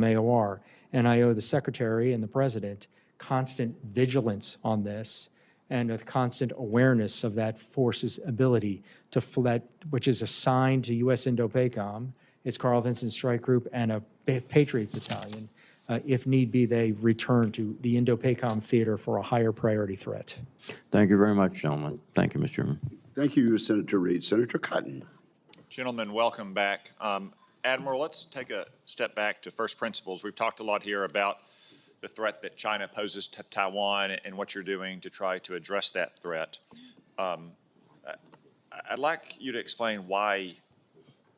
AOR. And I owe the Secretary and the President constant vigilance on this and a constant awareness of that force's ability to which is assigned to U.S. Indopacom, its Carl Vinson Strike Group, and a Patriot Battalion. If need be, they return to the Indopacom theater for a higher priority threat. Thank you very much, gentlemen. Thank you, Mr. Chairman. Thank you, Senator Reid. Senator Cotton. Gentlemen, welcome back. Admiral, let's take a step back to first principles. We've talked a lot here about the threat that China poses to Taiwan and what you're doing to try to address that threat. I'd like you to explain why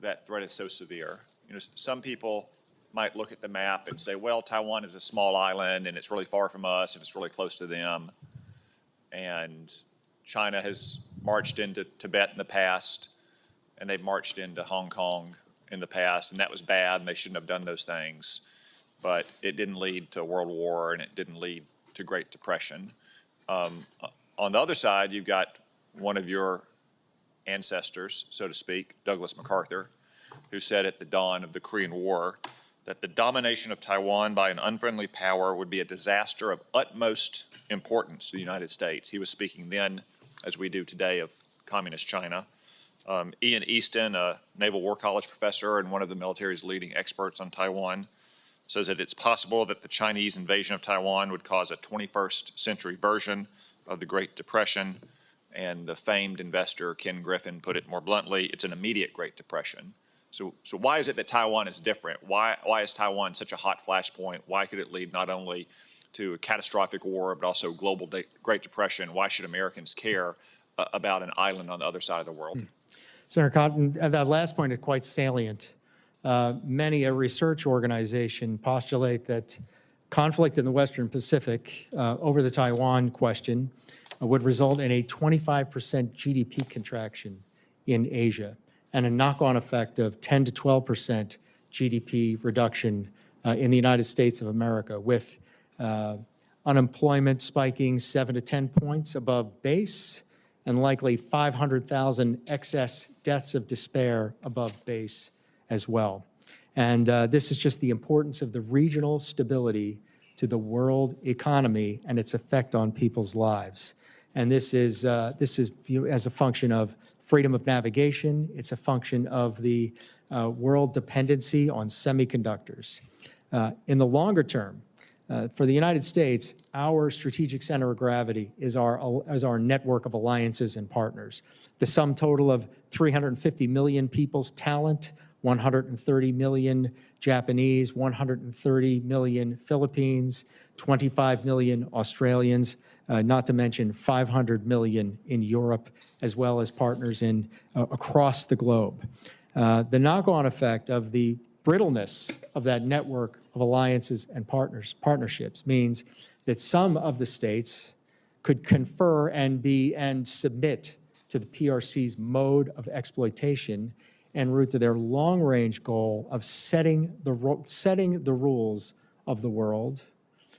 that threat is so severe. You know, some people might look at the map and say, well, Taiwan is a small island and it's really far from us and it's really close to them. And China has marched into Tibet in the past, and they've marched into Hong Kong in the past, and that was bad, and they shouldn't have done those things. But it didn't lead to World War, and it didn't lead to Great Depression. On the other side, you've got one of your ancestors, so to speak, Douglas MacArthur, who said at the dawn of the Korean War that the domination of Taiwan by an unfriendly power would be a disaster of utmost importance to the United States. He was speaking then, as we do today, of communist China. Ian Easton, a Naval War College professor and one of the military's leading experts on Taiwan, says that it's possible that the Chinese invasion of Taiwan would cause a 21st century version of the Great Depression. And the famed investor Ken Griffin put it more bluntly, it's an immediate Great Depression. So why is it that Taiwan is different? Why is Taiwan such a hot flashpoint? Why could it lead not only to a catastrophic war, but also global Great Depression? Why should Americans care about an island on the other side of the world? Senator Cotton, that last point is quite salient. Many a research organization postulate that conflict in the Western Pacific over the Taiwan question would result in a 25% GDP contraction in Asia and a knock-on effect of 10 to 12% GDP reduction in the United States of America, with unemployment spiking 7 to 10 points above base and likely 500,000 excess deaths of despair above base as well. And this is just the importance of the regional stability to the world economy and its effect on people's lives. And this is as a function of freedom of navigation. It's a function of the world dependency on semiconductors. In the longer term, for the United States, our strategic center of gravity is our network of alliances and partners. The sum total of 350 million people's talent, 130 million Japanese, 130 million Philippines, 25 million Australians, not to mention 500 million in Europe, as well as partners in across the globe. The knock-on effect of the brittleness of that network of alliances and partnerships means that some of the states could confer and submit to the PRC's mode of exploitation en route to their long-range goal of setting the rules of the world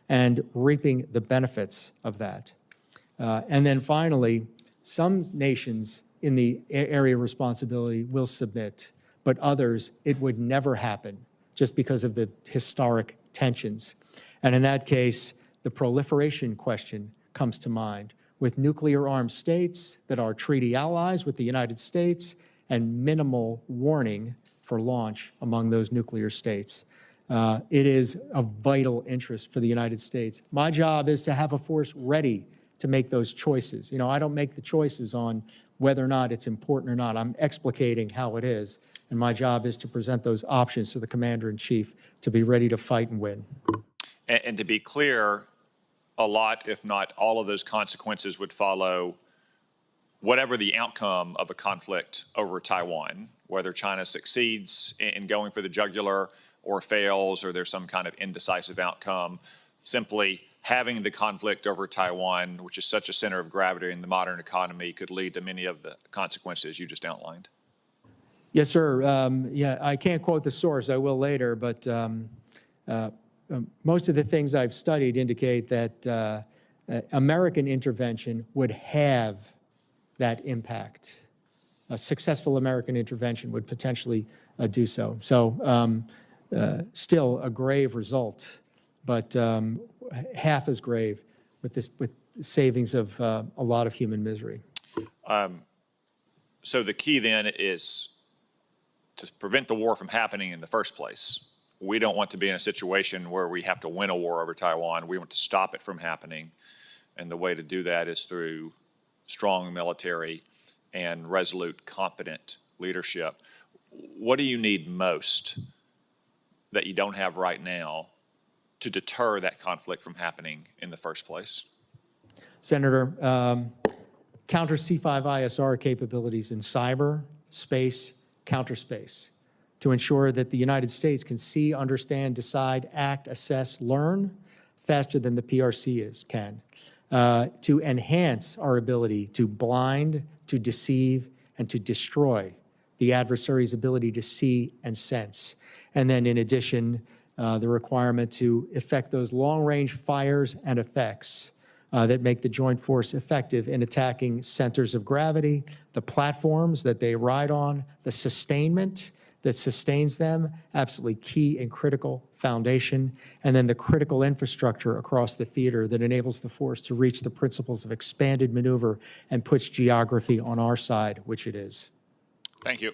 and reaping the benefits of that. And then finally, some nations in the area of responsibility will submit, but others, it would never happen just because of the historic tensions. And in that case, the proliferation question comes to mind, with nuclear-armed states that are treaty allies with the United States and minimal warning for launch among those nuclear states. It is of vital interest for the United States. My job is to have a force ready to make those choices. You know, I don't make the choices on whether or not it's important or not. I'm explicating how it is. And my job is to present those options to the Commander-in-Chief to be ready to fight and win. And to be clear, a lot, if not all of those consequences would follow whatever the outcome of a conflict over Taiwan, whether China succeeds in going for the jugular or fails, or there's some kind of indecisive outcome. Simply having the conflict over Taiwan, which is such a center of gravity in the modern economy, could lead to many of the consequences you just outlined. Yes, sir. Yeah, I can't quote the source. I will later, but most of the things I've studied indicate that American intervention would have that impact. A successful American intervention would potentially do so. So still a grave result, but half as grave with savings of a lot of human misery. So the key then is to prevent the war from happening in the first place. We don't want to be in a situation where we have to win a war over Taiwan. We want to stop it from happening. And the way to do that is through strong military and resolute, confident leadership. What do you need most that you don't have right now to deter that conflict from happening in the first place? Senator, counter C5ISR capabilities in cyber, space, counterspace to ensure that the United States can see, understand, decide, act, assess, learn faster than the PRC can, to enhance our ability to blind, to deceive, and to destroy the adversary's ability to see and sense. And then in addition, the requirement to effect those long-range fires and effects that make the joint force effective in attacking centers of gravity, the platforms that they ride on, the sustainment that sustains them, absolutely key and critical foundation, and then the critical infrastructure across the theater that enables the force to reach the principles of expanded maneuver and puts geography on our side, which it is. Thank you.